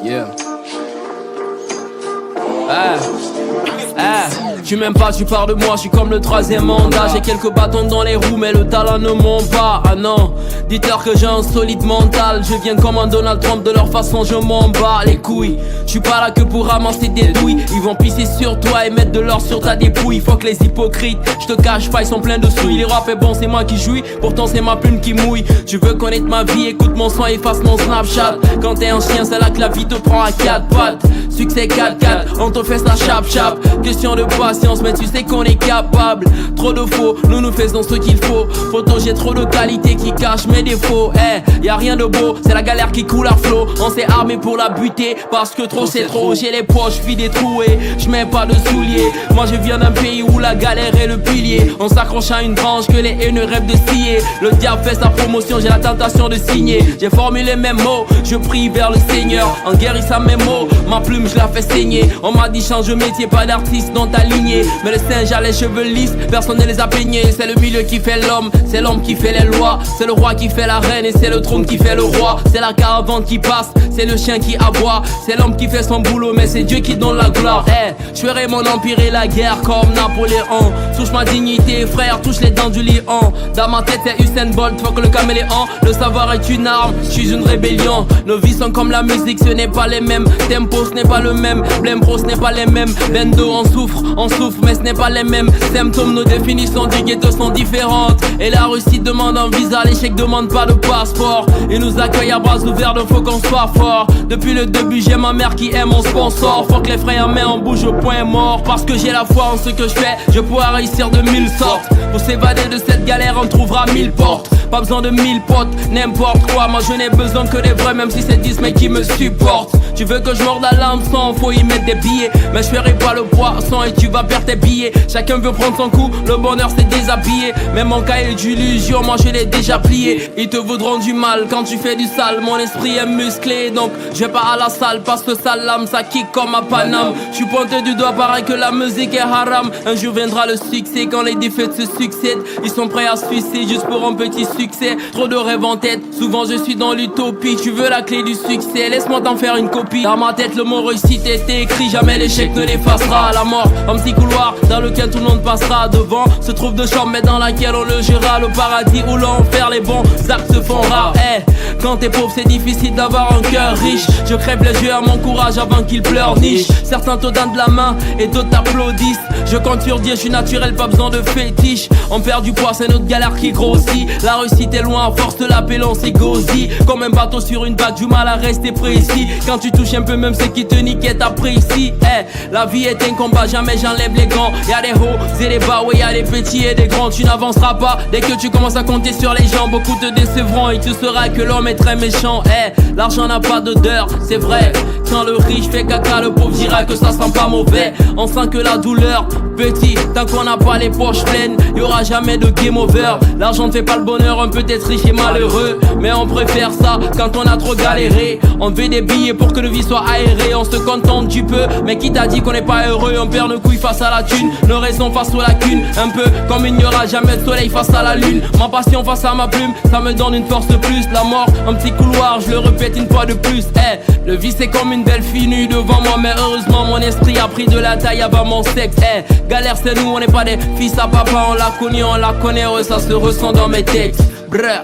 Yeah. Tu m'aimes pas, tu parles de moi, je suis comme le troisième mandat. J'ai quelques bâtons dans les roues, mais le talent ne monte pas. Ah non, dites-leur que j'ai un solide mental. Je viens comme un Donald Trump, de leur façon je m'en bats les couilles. Je suis pas là que pour ramasser des douilles. Ils vont pisser sur toi et mettre de l'or sur ta dépouille. Fuck les hypocrites, je te cache pas, ils sont pleins de souilles. Les rap est bon, c'est moi qui jouis, pourtant c'est ma plume qui mouille. Tu veux connaître ma vie, écoute mon son, efface mon Snapchat. Quand t'es un chien, c'est là que la vie te prend à 4 pattes. Succès 4-4, on te fait ça chap-chap. Question de patience, mais tu sais qu'on est capable. Trop de faux, nous faisons ce qu'il faut. Photo, j'ai trop de qualité qui cache mes défauts. Y'a rien de beau, c'est la galère qui coule à flot. On s'est armé pour la buter, parce que trop c'est trop. J'ai les poches vides et trouées, j'mets pas de souliers. Moi je viens d'un pays où la galère est le pilier. On s'accroche à une branche que les haineux rêvent de scier. Le diable fait sa promotion, j'ai la tentation de signer. J'ai formulé mes mots, je prie vers le Seigneur. En guérissant mes mots, ma plume je la fais saigner. On m'a dit change de métier, pas d'artiste dans ta lignée. Mais le singe a les cheveux lisses, personne ne les a peignés. C'est le milieu qui fait l'homme, c'est l'homme qui fait les lois. C'est le roi qui fait la reine et c'est le trône qui fait le roi. C'est la caravane qui passe, c'est le chien qui aboie. C'est l'homme qui fait son boulot, mais c'est Dieu qui donne la gloire. Je ferai mon empire et la guerre comme Napoléon. Touche ma dignité, frère, touche les dents du lion. Dans ma tête c'est Usain Bolt, fuck le caméléon. Le savoir est une arme, je suis une rébellion. Nos vies sont comme la musique, ce n'est pas les mêmes. Tempo ce n'est pas le même, blême pro ce n'est pas les mêmes. Bendo on souffre, mais ce n'est pas les mêmes symptômes. Nos définitions du ghetto sont différentes. Et la Russie demande un visa, l'échec demande pas de passeport. Ils nous accueillent à bras ouverts, donc faut qu'on soit fort. Depuis le début j'ai ma mère qui est mon sponsor. Faut que les frères mains en bouge au point mort. Parce que j'ai la foi en ce que je fais, je pourrai réussir de 1000 sortes. Pour s'évader de cette galère on trouvera 1000 portes. Pas besoin de 1000 potes, n'importe quoi. Moi je n'ai besoin que des vrais, même si c'est 10 mecs qui me supportent. Tu veux que je morde la l'hameçon, faut y mettre des billets. Mais je ferai pas le poisson et tu vas perdre tes billets. Chacun veut prendre son coup, le bonheur c'est déshabillé. Même mon cahier d'illusion, moi je l'ai déjà plié. Ils te voudront du mal quand tu fais du sale. Mon esprit est musclé, donc je vais pas à la salle. Parce que ça lame, ça kick comme à Paname. Je suis pointé du doigt pareil que la musique est haram. Un jour viendra le succès quand les défaites se succèdent. Ils sont prêts à se suicider juste pour un petit succès. Trop de rêves en tête, souvent je suis dans l'utopie. Tu veux la clé du succès, laisse-moi t'en faire une copie. Dans ma tête le mot réussite était écrit, jamais l'échec ne l'effacera. La mort, un petit couloir dans lequel tout le monde passera. Devant se trouve deux chambres mais dans laquelle on logera. Le paradis où l'enfer, les bons actes se font rares. Quand t'es pauvre c'est difficile d'avoir un cœur riche. Je crève les yeux à mon courage avant qu'ils pleurent niche. Certains te donnent de la main et d'autres t'applaudissent. Je compte sur Dieu, je suis naturel, pas besoin de fétiche. On perd du poids, c'est notre galère qui grossit. La réussite est loin, à force de l'appelon c'est gauzy. Comme un bateau sur une vague, du mal à rester précis. Quand tu touches un peu même ceux qui te niquent t'apprécient. La vie est un combat, jamais j'enlève les gants. Y'a des hauts et des bas, ouais y'a des petits et des grands. Tu n'avanceras pas dès que tu commences à compter sur les gens. Beaucoup te décevront et tu sauras que l'homme est très méchant. L'argent n'a pas d'odeur, c'est vrai. Quand le riche fait caca, le pauvre dira que ça sent pas mauvais. On sent que la douleur, petit, tant qu'on n'a pas les poches pleines, y'aura jamais de game over. L'argent ne fait pas le bonheur, on peut être riche et malheureux, mais on préfère ça quand on a trop galéré. On veut des billets pour que nos vies soient aérées. On se contente du peu, mais qui t'a dit qu'on n'est pas heureux? On perd nos couilles face à la thune, nos raisons face aux lacunes. Un peu comme il n'y aura jamais de soleil face à la lune. Ma passion face à ma plume, ça me donne une force de plus. La mort, un petit couloir, je le répète une fois de plus. Le vice c'est comme une belle fille nue devant moi, mais heureusement mon esprit a pris de la taille avant mon sexe. Galère c'est nous, on n'est pas des fils à papa. On la connaît, ça se ressent dans mes textes. Brr.